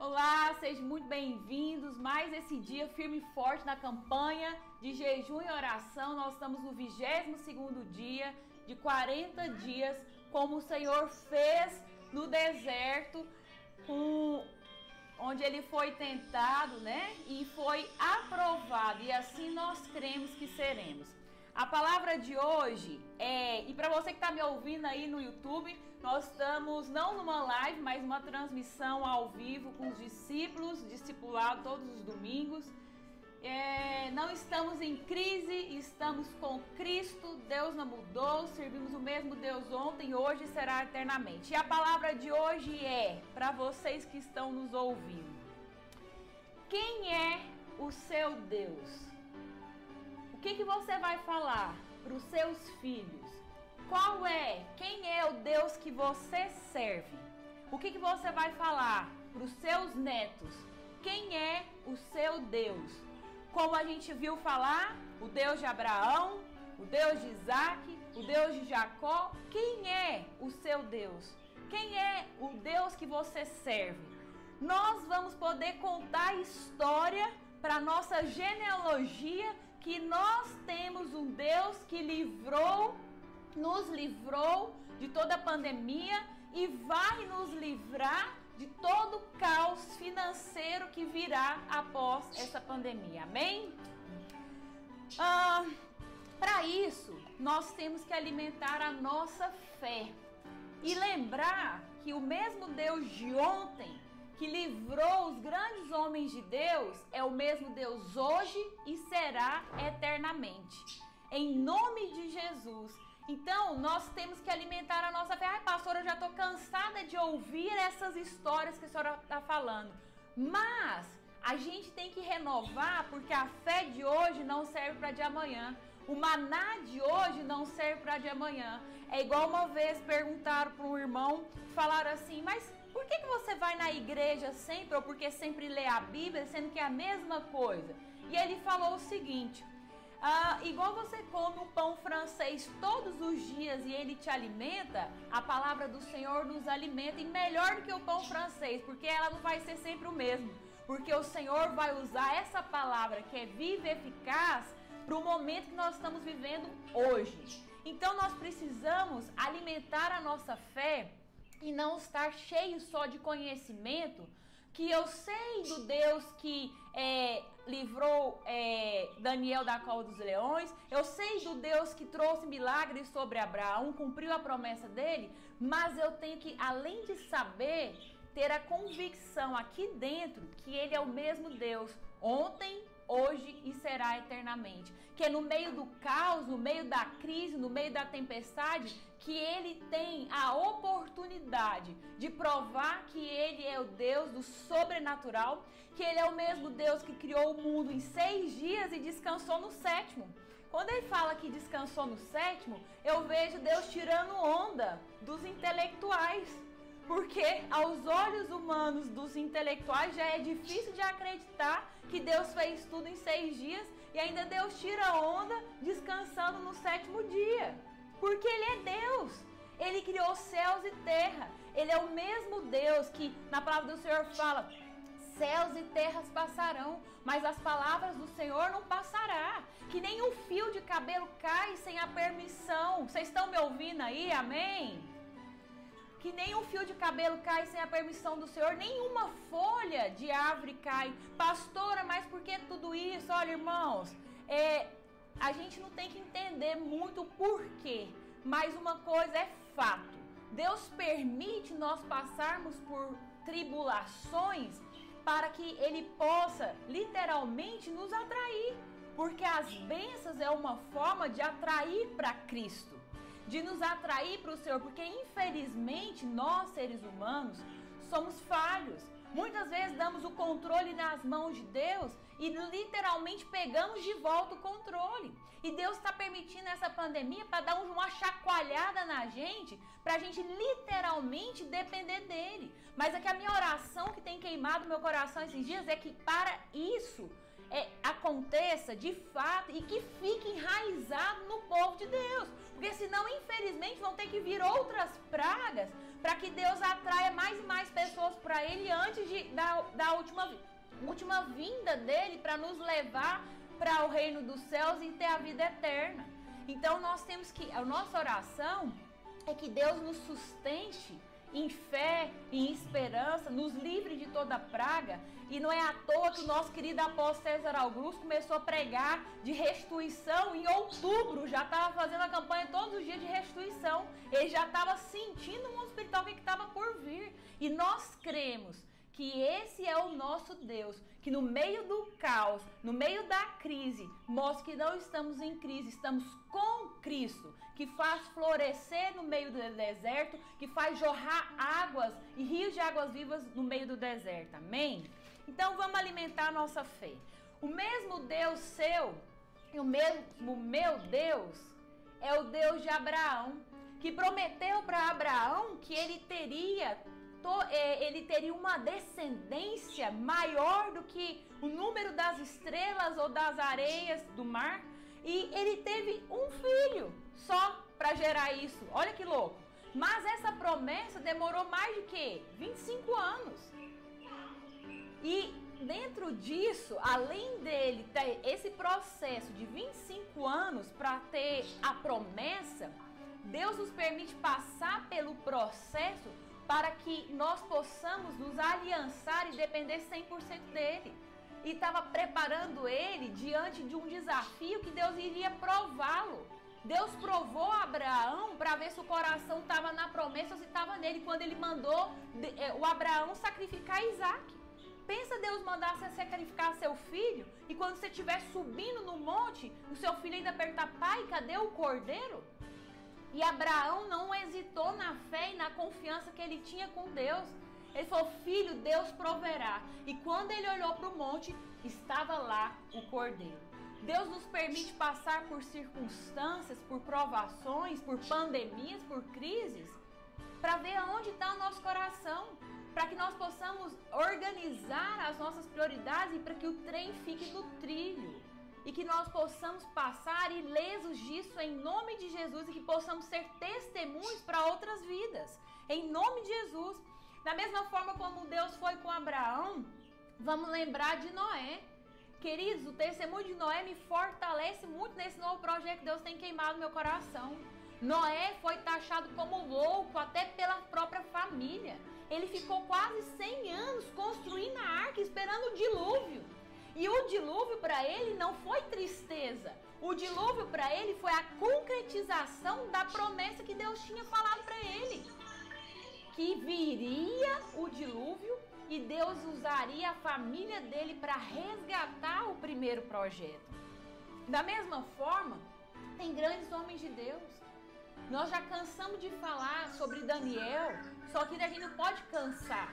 Olá, sejam muito bem-vindos. Mais esse dia firme e forte na campanha de jejum e oração. Nós estamos no 22º dia de 40 dias, como o Senhor fez no deserto, onde ele foi tentado, né? E foi aprovado. E assim nós cremos que seremos. A palavra de hoje e para você que está me ouvindo aí no YouTube, nós estamos não numa live, mas uma transmissão ao vivo com os discípulos, discipulado todos os domingos. Não estamos em crise, estamos com Cristo, Deus não mudou, servimos o mesmo Deus ontem, hoje e será eternamente. E a palavra de hoje é para vocês que estão nos ouvindo. Quem é o seu Deus? O que você vai falar para os seus filhos? Quem é o Deus que você serve? O que você vai falar para os seus netos? Quem é o seu Deus? Como a gente viu falar, o Deus de Abraão, o Deus de Isaac, o Deus de Jacó. Quem é o seu Deus? Quem é o Deus que você serve? Nós vamos poder contar a história para a nossa genealogia, que nós temos um Deus que nos livrou de toda a pandemia e vai nos livrar de todo o caos financeiro que virá após essa pandemia. Amém? Para isso, nós temos que alimentar a nossa fé e lembrar que o mesmo Deus de ontem, que livrou os grandes homens de Deus, é o mesmo Deus hoje e será eternamente. Em nome de Jesus. Então, nós temos que alimentar a nossa fé. Ai, pastora, eu já estou cansada de ouvir essas histórias que a senhora está falando. Mas a gente tem que renovar, porque a fé de hoje não serve para de amanhã. O maná de hoje não serve para de amanhã. É igual uma vez perguntaram para um irmão, falaram assim, mas por que você vai na igreja sempre, ou porque sempre lê a Bíblia, sendo que é a mesma coisa? E ele falou o seguinte, igual você come um pão francês todos os dias e ele te alimenta, a palavra do Senhor nos alimenta, e melhor do que o pão francês, porque ela não vai ser sempre o mesmo. Porque o Senhor vai usar essa palavra que é viva e eficaz para o momento que nós estamos vivendo hoje. Então nós precisamos alimentar a nossa fé e não estar cheio só de conhecimento, que eu sei do Deus que livrou Daniel da cova dos leões, eu sei do Deus que trouxe milagres sobre Abraão, cumpriu a promessa dele, mas eu tenho que, além de saber, ter a convicção aqui dentro que ele é o mesmo Deus ontem, hoje e será eternamente. Que é no meio do caos, no meio da crise, no meio da tempestade, que ele tem a oportunidade de provar que ele é o Deus do sobrenatural, que ele é o mesmo Deus que criou o mundo em 6 dias e descansou no 7º. Quando ele fala que descansou no 7º, eu vejo Deus tirando onda dos intelectuais. Porque aos olhos humanos dos intelectuais já é difícil de acreditar que Deus fez tudo em 6 dias e ainda Deus tira onda descansando no 7º dia. Porque Ele é Deus. Ele criou céus e terra. Ele é o mesmo Deus que na palavra do Senhor fala, céus e terras passarão, mas as palavras do Senhor não passará. Que nem um fio de cabelo cai sem a permissão. Vocês estão me ouvindo aí? Amém? Que nem um fio de cabelo cai sem a permissão do Senhor, nenhuma folha de árvore cai. Pastora, mas por que tudo isso? Olha, irmãos, a gente não tem que entender muito o porquê, mas uma coisa é fato. Deus permite nós passarmos por tribulações para que Ele possa literalmente nos atrair, porque as bênçãos é uma forma de atrair para Cristo, de nos atrair para o Senhor, porque infelizmente nós seres humanos somos falhos. Muitas vezes damos o controle nas mãos de Deus e literalmente pegamos de volta o controle. E Deus está permitindo essa pandemia para dar uma chacoalhada na gente, para a gente literalmente depender dele. Mas é que a minha oração que tem queimado meu coração esses dias é que para isso aconteça de fato e que fique enraizado no povo de Deus. Porque senão, infelizmente, vão ter que vir outras pragas para que Deus atraia mais e mais pessoas para para ele antes da última vinda dele para nos levar para o reino dos céus e ter a vida eterna. Então nós temos que, a nossa oração é que Deus nos sustente em fé, em esperança, nos livre de toda praga. E não é à toa que o nosso querido apóstolo César Augusto começou a pregar de restituição em outubro, já estava fazendo a campanha todos os dias de restituição. Ele já estava sentindo no mundo espiritual o que estava por vir. E nós cremos que esse é o nosso Deus, que no meio do caos, no meio da crise, mostra que não estamos em crise, estamos com Cristo, que faz florescer no meio do deserto, que faz jorrar águas e rios de águas vivas no meio do deserto. Amém? Então vamos alimentar a nossa fé. O mesmo Deus seu e o mesmo meu Deus é o Deus de Abraão, que prometeu para Abraão que ele teria uma descendência maior do que o número das estrelas ou das areias do mar. E ele teve um filho só para gerar isso. Olha que louco. Mas essa promessa demorou mais de quê? 25 anos. E dentro disso, além dele ter esse processo de 25 anos para ter a promessa, Deus nos permite passar pelo processo para que nós possamos nos aliançar e depender 100% dele. E estava preparando ele diante de um desafio que Deus iria prová-lo. Deus provou Abraão para ver se o coração estava na promessa ou se estava nele, quando ele mandou o Abraão sacrificar Isaac. Pensa Deus mandar você sacrificar seu filho e quando você estiver subindo no monte, o seu filho ainda perguntar: pai, cadê o cordeiro? E Abraão não hesitou na fé e na confiança que ele tinha com Deus. Ele falou: filho, Deus proverá. E quando ele olhou para o monte, estava lá o cordeiro. Deus nos permite passar por circunstâncias, por provações, por pandemias, por crises, para ver aonde está o nosso coração, para que nós possamos organizar as nossas prioridades e para que o trem fique no trilho. E que nós possamos passar ilesos disso em nome de Jesus e que possamos ser testemunhos para outras vidas, em nome de Jesus. Da mesma forma como Deus foi com Abraão, vamos lembrar de Noé. Queridos, o testemunho de Noé me fortalece muito nesse novo projeto que Deus tem queimado no meu coração. Noé foi taxado como louco até pela própria família. Ele ficou quase 100 anos construindo a arca, esperando o dilúvio. E o dilúvio para ele não foi tristeza. O dilúvio para ele foi a concretização da promessa que Deus tinha falado para ele. Que viria o dilúvio e Deus usaria a família dele para resgatar o primeiro projeto. Da mesma forma, tem grandes homens de Deus. Nós já cansamos de falar sobre Daniel, só que a gente não pode cansar.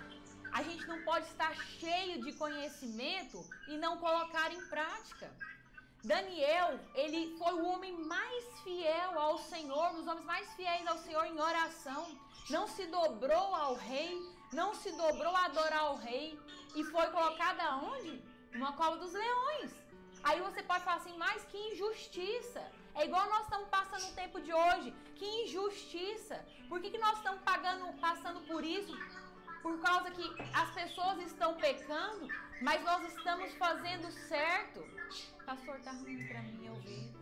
A gente não pode estar cheio de conhecimento e não colocar em prática. Daniel, ele foi o homem mais fiel ao Senhor, um dos homens mais fiéis ao Senhor em oração. Não se dobrou ao rei, não se dobrou a adorar o rei e foi colocado aonde? Numa cova dos leões. Aí você pode falar assim: mas que injustiça. É igual nós estamos passando no tempo de hoje. Que injustiça. Por que nós estamos passando por isso? Por causa que as pessoas estão pecando, mas nós estamos fazendo certo. Pastor, tá ruim pra mim ouvir.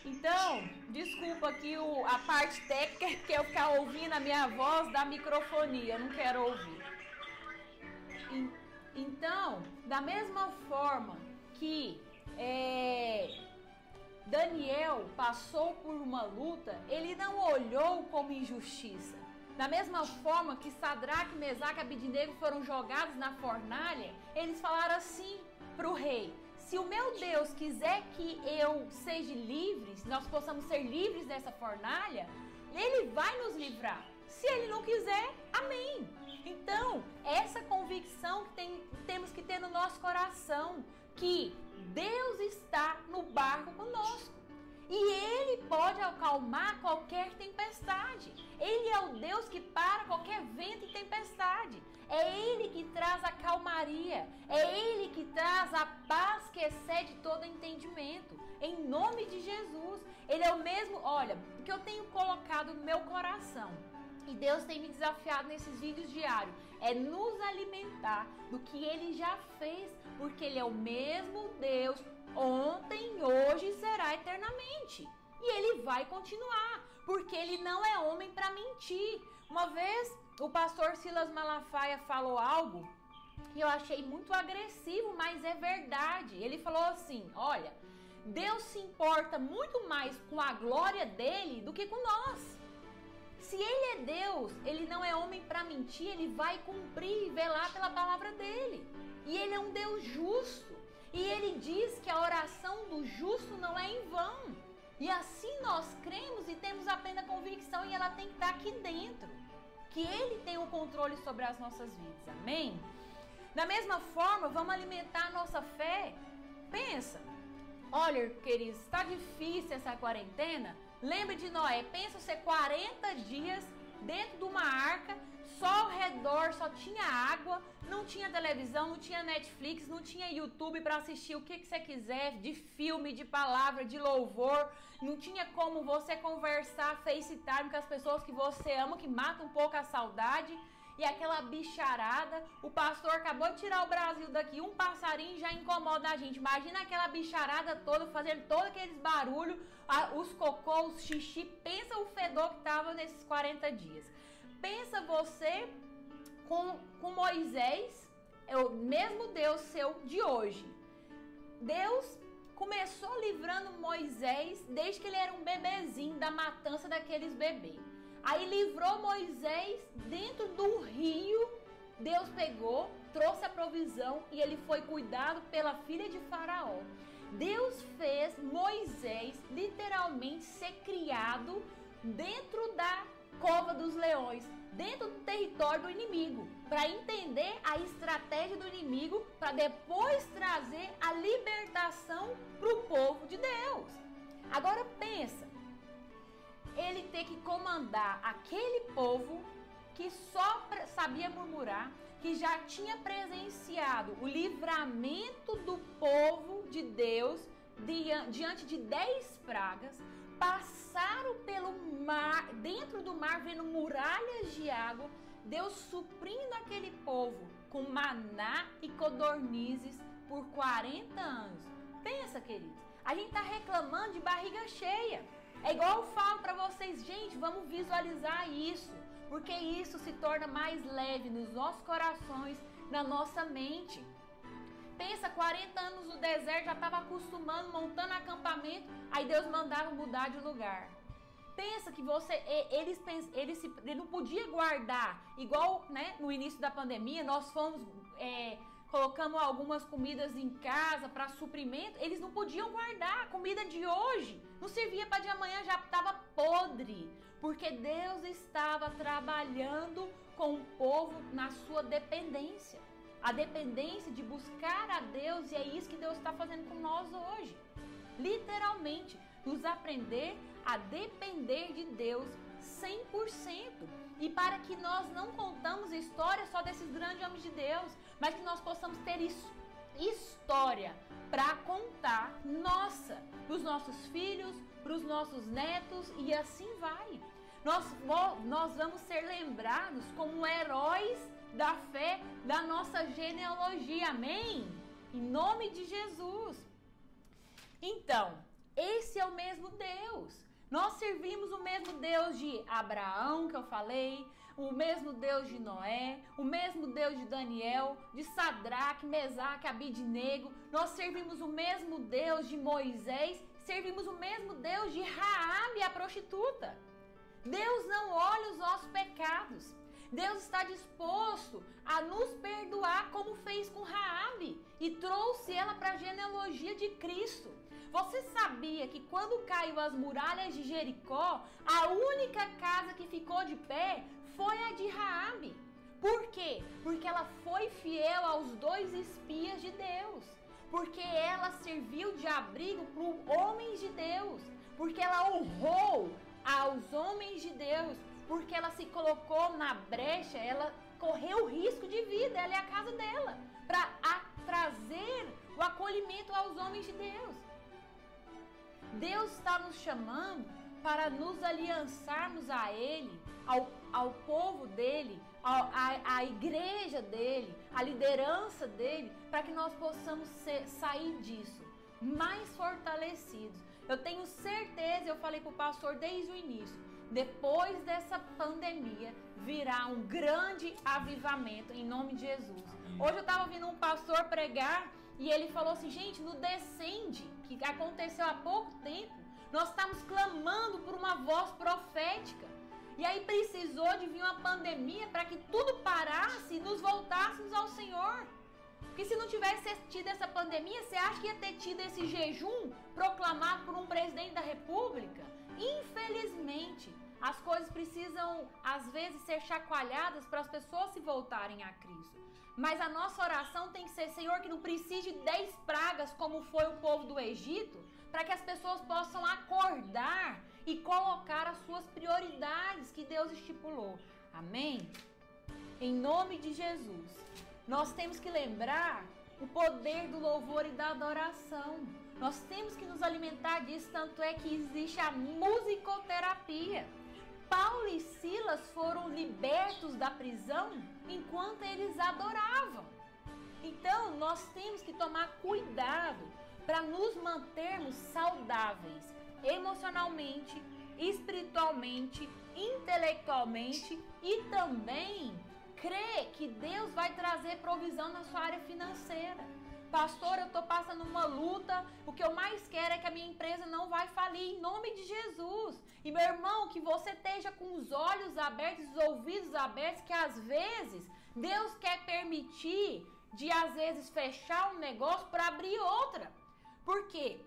Então, desculpa aqui a parte técnica, que eu ficar ouvindo a minha voz da microfonia. Eu não quero ouvir. Então, da mesma forma que Daniel passou por uma luta, ele não olhou como injustiça. Da mesma forma que Sadraque, Mesaque e Abidnego foram jogados na fornalha, eles falaram assim para o rei: se o meu Deus quiser que eu seja livre, se nós possamos ser livres dessa fornalha, ele vai nos livrar. Se ele não quiser, amém. Então, essa convicção que temos que ter no nosso coração, que Deus está no barco conosco. E Ele pode acalmar qualquer tempestade. Ele é o Deus que para qualquer vento e tempestade. É Ele que traz a calmaria. É Ele que traz a paz que excede todo entendimento. Em nome de Jesus. Ele é o mesmo, olha, que eu tenho colocado no meu coração. e Deus tem me desafiado nesses vídeos diários, é nos alimentar do que Ele já fez, porque Ele é o mesmo Deus ontem, hoje e será eternamente. E Ele vai continuar, porque Ele não é homem para mentir. Uma vez o pastor Silas Malafaia falou algo que eu achei muito agressivo, mas é verdade. Ele falou assim: olha, Deus se importa muito mais com a glória dele do que com nós. Se Ele é Deus, Ele não é homem para mentir, Ele vai cumprir e velar pela palavra dele. E Ele é um Deus justo. E Ele diz que a oração do justo não é em vão. E assim nós cremos e temos a plena convicção, e ela tem que estar aqui dentro, que Ele tem o controle sobre as nossas vidas. Amém? Da mesma forma, vamos alimentar a nossa fé. Pensa, olha, queridos, está difícil essa quarentena. Lembra de Noé, pensa você 40 dias dentro de uma arca, só ao redor só tinha água, não tinha televisão, não tinha Netflix, não tinha YouTube para assistir o que você quiser, de filme, de palavra, de louvor, não tinha como você conversar, FaceTime com as pessoas que você ama, que mata um pouco a saudade. E aquela bicharada, o pastor acabou de tirar o Brasil daqui, um passarinho já incomoda a gente. Imagina aquela bicharada toda, fazendo todos aqueles barulhos, os cocô, os xixi. Pensa o fedor que estava nesses 40 dias. Pensa você com Moisés, é o mesmo Deus seu de hoje. Deus começou livrando Moisés desde que ele era um bebezinho, da matança daqueles bebês. Aí livrou Moisés dentro do rio. Deus pegou, trouxe a provisão e ele foi cuidado pela filha de Faraó. Deus fez Moisés literalmente ser criado dentro da cova dos leões, dentro do território do inimigo, para entender a estratégia do inimigo, para depois trazer a libertação para o povo de Deus. Agora pensa, ele ter que comandar aquele povo que só sabia murmurar, que já tinha presenciado o livramento do povo de Deus diante de 10 pragas, passaram pelo mar, dentro do mar, vendo muralhas de água, Deus suprindo aquele povo com maná e codornizes por 40 anos. Pensa, queridos, a gente está reclamando de barriga cheia. É igual eu falo para vocês, gente, vamos visualizar isso, porque isso se torna mais leve nos nossos corações, na nossa mente. Pensa, 40 anos no deserto, já estava acostumando, montando acampamento, aí Deus mandava mudar de lugar. Pensa que ele não podia guardar, igual, né, no início da pandemia, nós fomos... colocamos algumas comidas em casa para suprimento, eles não podiam guardar. A comida de hoje não servia para de amanhã, já estava podre, porque Deus estava trabalhando com o povo na sua dependência, a dependência de buscar a Deus, e é isso que Deus está fazendo com nós hoje, literalmente, nos aprender a depender de Deus 100%, e para que nós não contamos histórias só desses grandes homens de Deus, mas que nós possamos ter história para contar, nossa, para os nossos filhos, para os nossos netos, e assim vai. Nós vamos ser lembrados como heróis da fé da nossa genealogia, amém? Em nome de Jesus. Então, esse é o mesmo Deus. Nós servimos o mesmo Deus de Abraão, que eu falei, o mesmo Deus de Noé, o mesmo Deus de Daniel, de Sadraque, Mesaque, Abidnego. Nós servimos o mesmo Deus de Moisés, servimos o mesmo Deus de Raabe, a prostituta. Deus não olha os nossos pecados. Deus está disposto a nos perdoar, como fez com Raabe, e trouxe ela para a genealogia de Cristo. Você sabia que quando caiu as muralhas de Jericó, a única casa que ficou de pé foi a de Raabe? Por quê? Porque ela foi fiel aos 2 espias de Deus. Porque ela serviu de abrigo para homens de Deus. Porque ela honrou aos homens de Deus. Porque ela se colocou na brecha, ela correu risco de vida, ela é a casa dela, para trazer o acolhimento aos homens de Deus. Deus está nos chamando para nos aliançarmos a Ele ao povo dele, à igreja dele, à liderança dele, para que nós possamos sair disso mais fortalecidos. Eu tenho certeza, eu falei para o pastor desde o início, depois dessa pandemia virá um grande avivamento em nome de Jesus. Hoje eu estava ouvindo um pastor pregar e ele falou assim, gente, no Descende, que aconteceu há pouco tempo, nós estamos clamando por uma voz profética. E aí precisou de vir uma pandemia para que tudo parasse e nos voltássemos ao Senhor. Porque se não tivesse tido essa pandemia, você acha que ia ter tido esse jejum proclamado por um presidente da República? Infelizmente, as coisas precisam, às vezes, ser chacoalhadas para as pessoas se voltarem a Cristo. Mas a nossa oração tem que ser, Senhor, que não precise de 10 pragas como foi o povo do Egito, para que as pessoas possam acordar e colocar as suas prioridades que Deus estipulou. Amém? Em nome de Jesus, nós temos que lembrar o poder do louvor e da adoração. Nós temos que nos alimentar disso, tanto é que existe a musicoterapia. Paulo e Silas foram libertos da prisão enquanto eles adoravam. Então, nós temos que tomar cuidado para nos mantermos saudáveis, emocionalmente, espiritualmente, intelectualmente e também crer que Deus vai trazer provisão na sua área financeira. Pastor, eu estou passando uma luta, o que eu mais quero é que a minha empresa não vai falir, em nome de Jesus. E meu irmão, que você esteja com os olhos abertos, os ouvidos abertos, que às vezes Deus quer permitir de às vezes fechar um negócio para abrir outra. Porque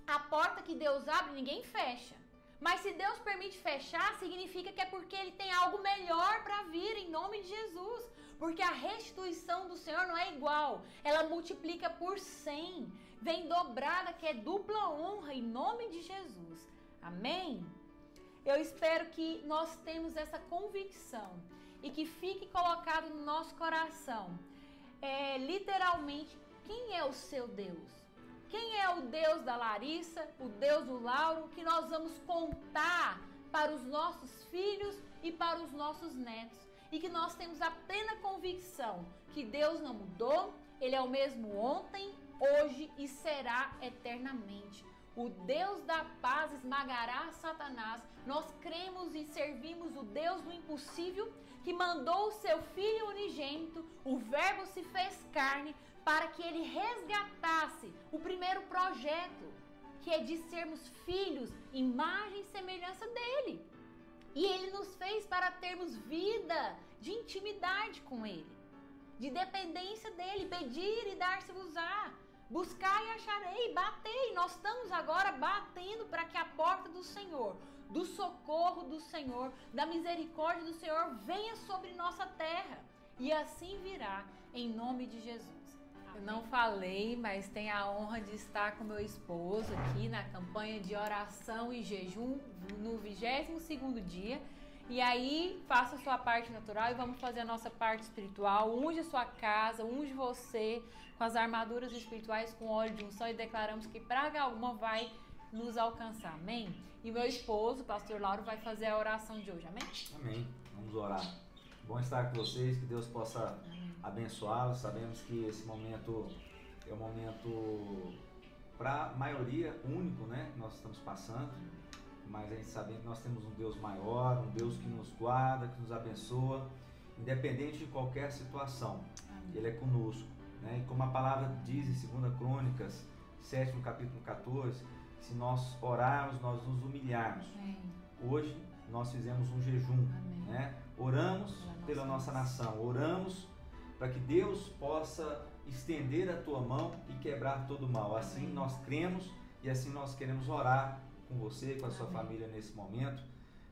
a porta que Deus abre, ninguém fecha. Mas se Deus permite fechar, significa que é porque Ele tem algo melhor para vir, em nome de Jesus. Porque a restituição do Senhor não é igual, ela multiplica por 100, vem dobrada, que é dupla honra, em nome de Jesus. Amém? Eu espero que nós tenhamos essa convicção e que fique colocado no nosso coração, literalmente, quem é o seu Deus? Quem é o Deus da Larissa, o Deus do Lauro, que nós vamos contar para os nossos filhos e para os nossos netos? E que nós temos a plena convicção que Deus não mudou, Ele é o mesmo ontem, hoje e será eternamente. O Deus da paz esmagará Satanás. Nós cremos e servimos o Deus do impossível, que mandou o seu Filho unigênito, o Verbo se fez carne, para que Ele resgatasse o primeiro projeto, que é de sermos filhos, imagem e semelhança dEle. E Ele nos fez para termos vida de intimidade com Ele, de dependência dEle, pedir e dar-se-vos-á, buscar e acharei, bater. E nós estamos agora batendo para que a porta do Senhor, do socorro do Senhor, da misericórdia do Senhor venha sobre nossa terra. E assim virá, em nome de Jesus. Eu não falei, mas tenho a honra de estar com meu esposo aqui na campanha de oração e jejum no 22º dia. E aí, faça a sua parte natural e vamos fazer a nossa parte espiritual. Unge a sua casa, unge você com as armaduras espirituais, com óleo de unção, e declaramos que praga alguma vai nos alcançar. Amém? E meu esposo, o pastor Lauro, vai fazer a oração de hoje. Amém? Amém. Vamos orar. Bom estar com vocês, que Deus possa abençoá-los. Sabemos que esse momento é um momento, para a maioria, único, né? Que nós estamos passando, mas a gente sabe que nós temos um Deus maior, um Deus que nos guarda, que nos abençoa, independente de qualquer situação. Ele é conosco, né? E como a palavra diz em 2 Crônicas, 7º capítulo 14, que se nós orarmos, nós nos humilharmos. Hoje nós fizemos um jejum, né? Oramos pela nossa nação, oramos para que Deus possa estender a tua mão e quebrar todo o mal. Assim nós cremos e assim nós queremos orar com você, com a sua família nesse momento,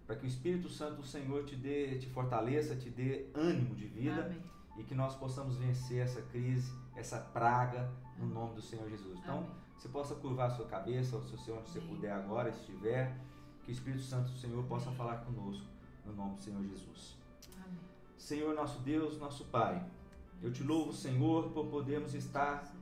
para que o Espírito Santo do Senhor te fortaleça, te dê ânimo de vida e que nós possamos vencer essa crise, essa praga, no nome do Senhor Jesus. Então, você possa curvar a sua cabeça, ou se você onde você puder agora, estiver, que o Espírito Santo do Senhor possa falar conosco, no nome do Senhor Jesus. Amém. Senhor, nosso Deus, nosso Pai, eu te louvo, Senhor, por podermos estar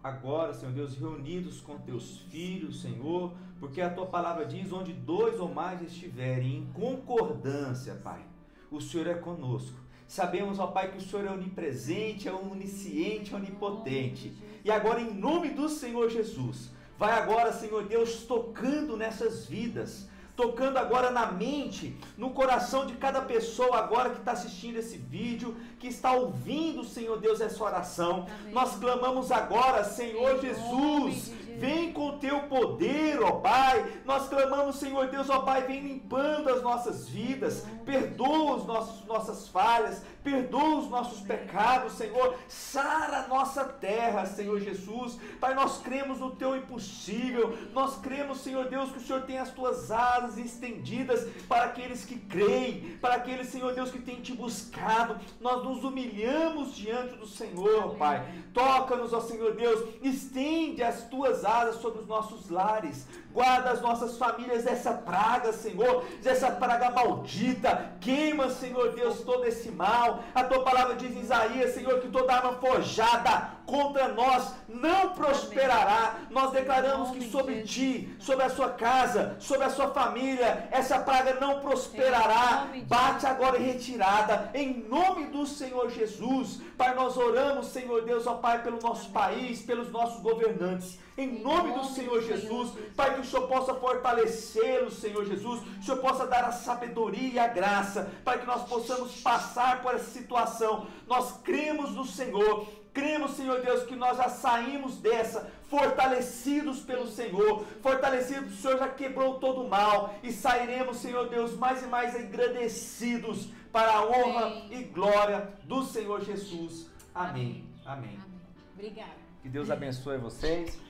agora, Senhor Deus, reunidos com teus filhos, Senhor, porque a tua palavra diz, onde 2 ou mais estiverem em concordância, Pai, o Senhor é conosco. Sabemos, ó Pai, que o Senhor é onipresente, é onisciente, é onipotente. E agora, em nome do Senhor Jesus, vai agora, Senhor Deus, tocando nessas vidas, tocando agora na mente, no coração de cada pessoa agora que está assistindo esse vídeo, que está ouvindo, Senhor Deus, essa oração. Amém. Nós clamamos agora, Senhor Jesus, vem com o teu poder, ó Pai. Nós clamamos, Senhor Deus, ó Pai, vem limpando as nossas vidas, perdoa as nossas falhas, perdoa os nossos pecados, Senhor. Sara a nossa terra, Senhor Jesus. Pai, nós cremos no teu impossível. Nós cremos, Senhor Deus, que o Senhor tem as tuas asas estendidas para aqueles que creem, para aqueles, Senhor Deus, que têm te buscado. Nós nos humilhamos diante do Senhor, Pai. Toca-nos, ó Senhor Deus, estende as tuas asas sobre os nossos lares. Guarda as nossas famílias dessa praga, Senhor, dessa praga maldita. Queima, Senhor Deus, todo esse mal. A tua palavra diz em Isaías, Senhor, que toda arma forjada contra nós não prosperará. Nós declaramos que sobre ti, sobre a sua casa, sobre a sua família, essa praga não prosperará. Bate agora em retirada, em nome do Senhor Jesus. Pai, nós oramos, Senhor Deus, ó Pai, pelo nosso país, pelos nossos governantes. Em nome do Senhor Jesus, Pai, que o Senhor possa fortalecê-los, Senhor Jesus, que o Senhor possa dar a sabedoria e a graça, para que nós possamos passar por essa situação. Nós cremos no Senhor, cremos, Senhor Deus, que nós já saímos dessa, fortalecidos pelo Senhor, fortalecidos, o Senhor já quebrou todo o mal, e sairemos, Senhor Deus, mais e mais agradecidos para a honra e glória do Senhor Jesus. Amém. Amém. Amém. Obrigada. Que Deus abençoe vocês.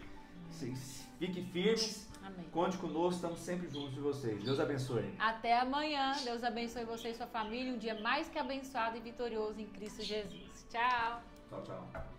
Fiquem firmes. Amém. Conte conosco, estamos sempre juntos de vocês. Deus abençoe. Até amanhã. Deus abençoe você e sua família. Um dia mais que abençoado e vitorioso em Cristo Jesus. Tchau. Tchau, tchau.